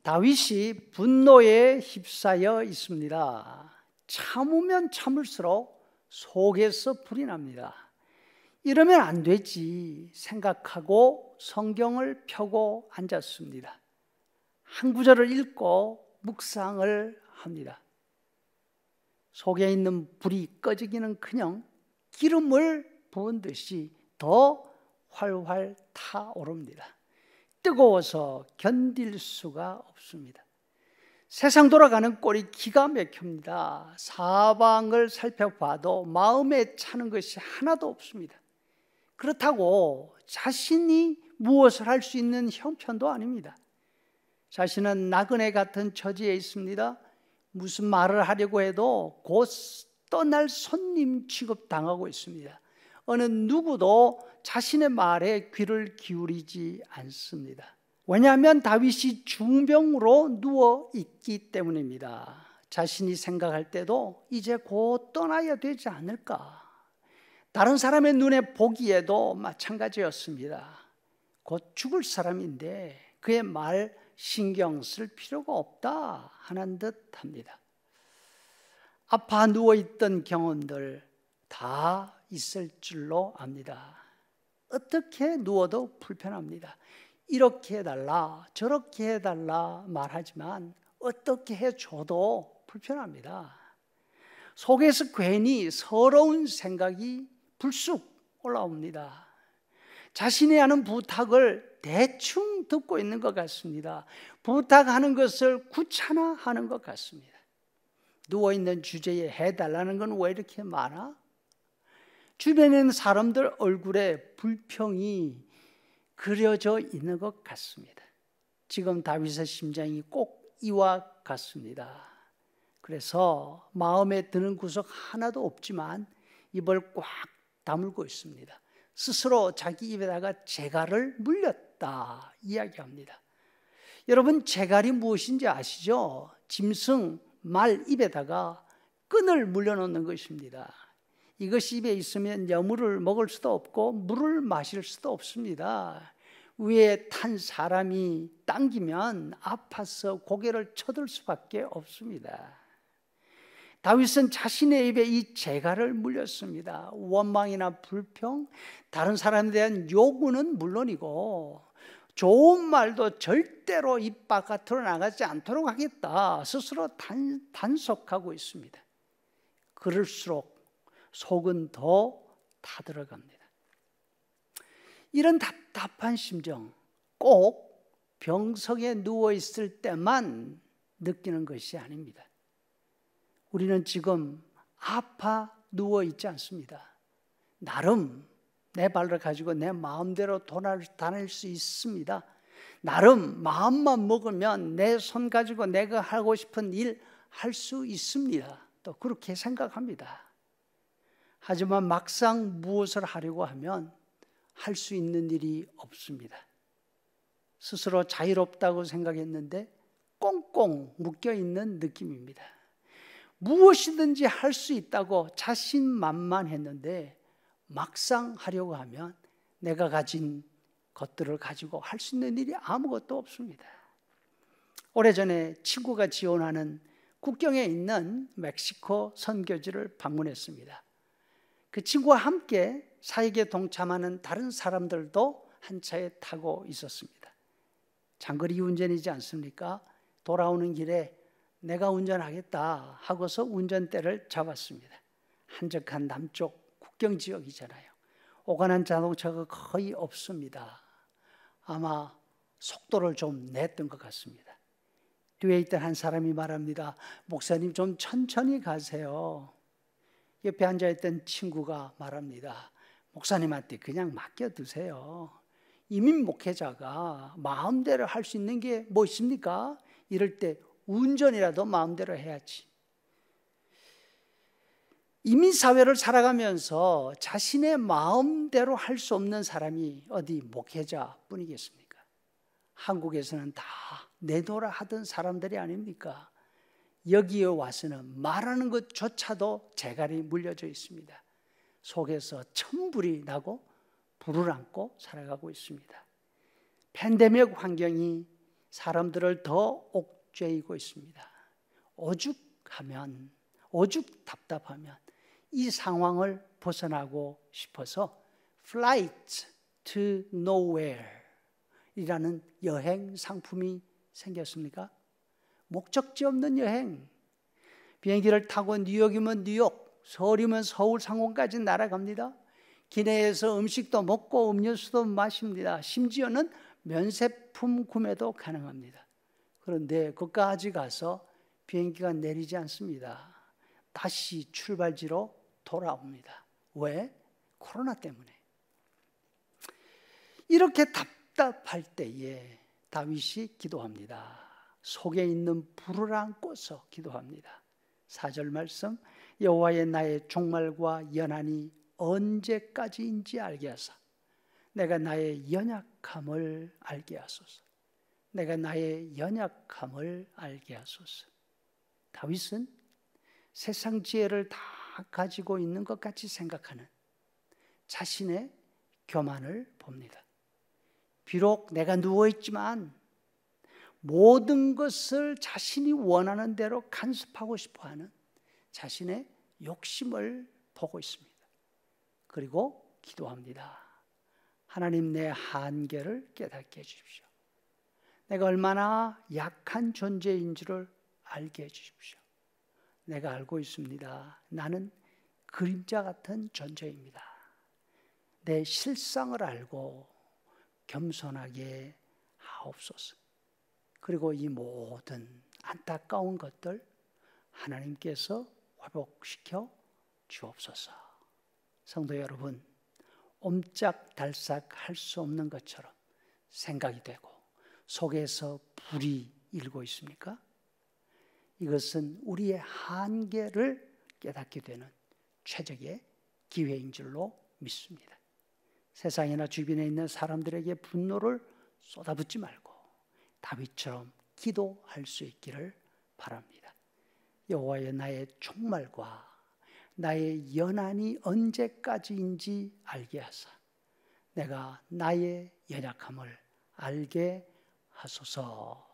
다윗이 분노에 휩싸여 있습니다. 참으면 참을수록 속에서 불이 납니다. 이러면 안 되지 생각하고 성경을 펴고 앉았습니다. 한 구절을 읽고 묵상을 합니다. 속에 있는 불이 꺼지기는커녕 기름을 부은 듯이 더 활활 타오릅니다. 뜨거워서 견딜 수가 없습니다. 세상 돌아가는 꼴이 기가 막힙니다. 사방을 살펴봐도 마음에 차는 것이 하나도 없습니다. 그렇다고 자신이 무엇을 할 수 있는 형편도 아닙니다. 자신은 나그네 같은 처지에 있습니다. 무슨 말을 하려고 해도 곧 떠날 손님 취급당하고 있습니다. 어느 누구도 자신의 말에 귀를 기울이지 않습니다. 왜냐하면 다윗이 중병으로 누워있기 때문입니다. 자신이 생각할 때도 이제 곧 떠나야 되지 않을까. 다른 사람의 눈에 보기에도 마찬가지였습니다. 곧 죽을 사람인데 그의 말 신경 쓸 필요가 없다 하는 듯 합니다. 아파 누워있던 경험들 다 있을 줄로 압니다. 어떻게 누워도 불편합니다. 이렇게 해달라 저렇게 해달라 말하지만 어떻게 해줘도 불편합니다. 속에서 괜히 서러운 생각이 불쑥 올라옵니다. 자신이 하는 부탁을 대충 듣고 있는 것 같습니다. 부탁하는 것을 귀찮아하는 것 같습니다. 누워있는 주제에 해달라는 건 왜 이렇게 많아? 주변에 있는 사람들 얼굴에 불평이 그려져 있는 것 같습니다. 지금 다윗의 심정이 꼭 이와 같습니다. 그래서 마음에 드는 구석 하나도 없지만 입을 꽉 다물고 있습니다. 스스로 자기 입에다가 재갈을 물렸다 이야기합니다. 여러분, 재갈이 무엇인지 아시죠? 짐승 말 입에다가 끈을 물려놓는 것입니다. 이것이 입에 있으면 여물을 먹을 수도 없고 물을 마실 수도 없습니다. 위에 탄 사람이 당기면 아파서 고개를 쳐들 수밖에 없습니다. 다윗은 자신의 입에 이 재갈을 물렸습니다. 원망이나 불평, 다른 사람에 대한 요구는 물론이고 좋은 말도 절대로 입 바깥으로 나가지 않도록 하겠다 스스로 단속하고 있습니다. 그럴수록 속은 더 타들어갑니다. 이런 답답한 심정 꼭 병석에 누워있을 때만 느끼는 것이 아닙니다. 우리는 지금 아파 누워있지 않습니다. 나름 내 발을 가지고 내 마음대로 다닐 수 있습니다. 나름 마음만 먹으면 내 손 가지고 내가 하고 싶은 일 할 수 있습니다. 또 그렇게 생각합니다. 하지만 막상 무엇을 하려고 하면 할 수 있는 일이 없습니다. 스스로 자유롭다고 생각했는데 꽁꽁 묶여있는 느낌입니다. 무엇이든지 할 수 있다고 자신만만했는데 막상 하려고 하면 내가 가진 것들을 가지고 할 수 있는 일이 아무것도 없습니다. 오래전에 친구가 지원하는 국경에 있는 멕시코 선교지를 방문했습니다. 그 친구와 함께 사역에 동참하는 다른 사람들도 한 차에 타고 있었습니다. 장거리 운전이지 않습니까? 돌아오는 길에 내가 운전하겠다 하고서 운전대를 잡았습니다. 한적한 남쪽 국경 지역이잖아요. 오가는 자동차가 거의 없습니다. 아마 속도를 좀 냈던 것 같습니다. 뒤에 있던 한 사람이 말합니다. 목사님 좀 천천히 가세요. 옆에 앉아있던 친구가 말합니다. 목사님한테 그냥 맡겨두세요. 이민 목회자가 마음대로 할 수 있는 게 뭐 있습니까? 이럴 때 운전이라도 마음대로 해야지. 이민사회를 살아가면서 자신의 마음대로 할 수 없는 사람이 어디 목회자뿐이겠습니까? 한국에서는 다 내도라 하던 사람들이 아닙니까? 여기에 와서는 말하는 것조차도 재갈이 물려져 있습니다. 속에서 천불이 나고 불을 안고 살아가고 있습니다. 팬데믹 환경이 사람들을 더 옥죄이고 있습니다. 오죽 답답하면 이 상황을 벗어나고 싶어서 Flight to Nowhere 이라는 여행 상품이 생겼습니까? 목적지 없는 여행. 비행기를 타고 뉴욕이면 뉴욕, 서울이면 서울 상공까지 날아갑니다. 기내에서 음식도 먹고 음료수도 마십니다. 심지어는 면세품 구매도 가능합니다. 그런데 거기까지 가서 비행기가 내리지 않습니다. 다시 출발지로 돌아옵니다. 왜? 코로나 때문에. 이렇게 답답할 때에 다윗이 기도합니다. 속에 있는 불을 안고서 기도합니다. 4절 말씀, 여호와의 나의 종말과 연한이 언제까지인지 알게 하사 내가 나의 연약함을 알게 하소서. 내가 나의 연약함을 알게 하소서. 다윗은 세상 지혜를 다 가지고 있는 것 같이 생각하는 자신의 교만을 봅니다. 비록 내가 누워있지만 모든 것을 자신이 원하는 대로 간섭하고 싶어하는 자신의 욕심을 보고 있습니다. 그리고 기도합니다. 하나님, 내 한계를 깨닫게 해주십시오. 내가 얼마나 약한 존재인지를 알게 해주십시오. 내가 알고 있습니다. 나는 그림자 같은 존재입니다. 내 실상을 알고 겸손하게 하옵소서. 그리고 이 모든 안타까운 것들 하나님께서 회복시켜 주옵소서. 성도 여러분, 옴짝달싹 할 수 없는 것처럼 생각이 되고 속에서 불이 일고 있습니까? 이것은 우리의 한계를 깨닫게 되는 최적의 기회인 줄로 믿습니다. 세상이나 주변에 있는 사람들에게 분노를 쏟아붓지 말고 다윗처럼 기도할 수 있기를 바랍니다. 여호와여, 나의 종말과 나의 연한이 언제까지인지 알게 하사 내가 나의 연약함을 알게 하소서.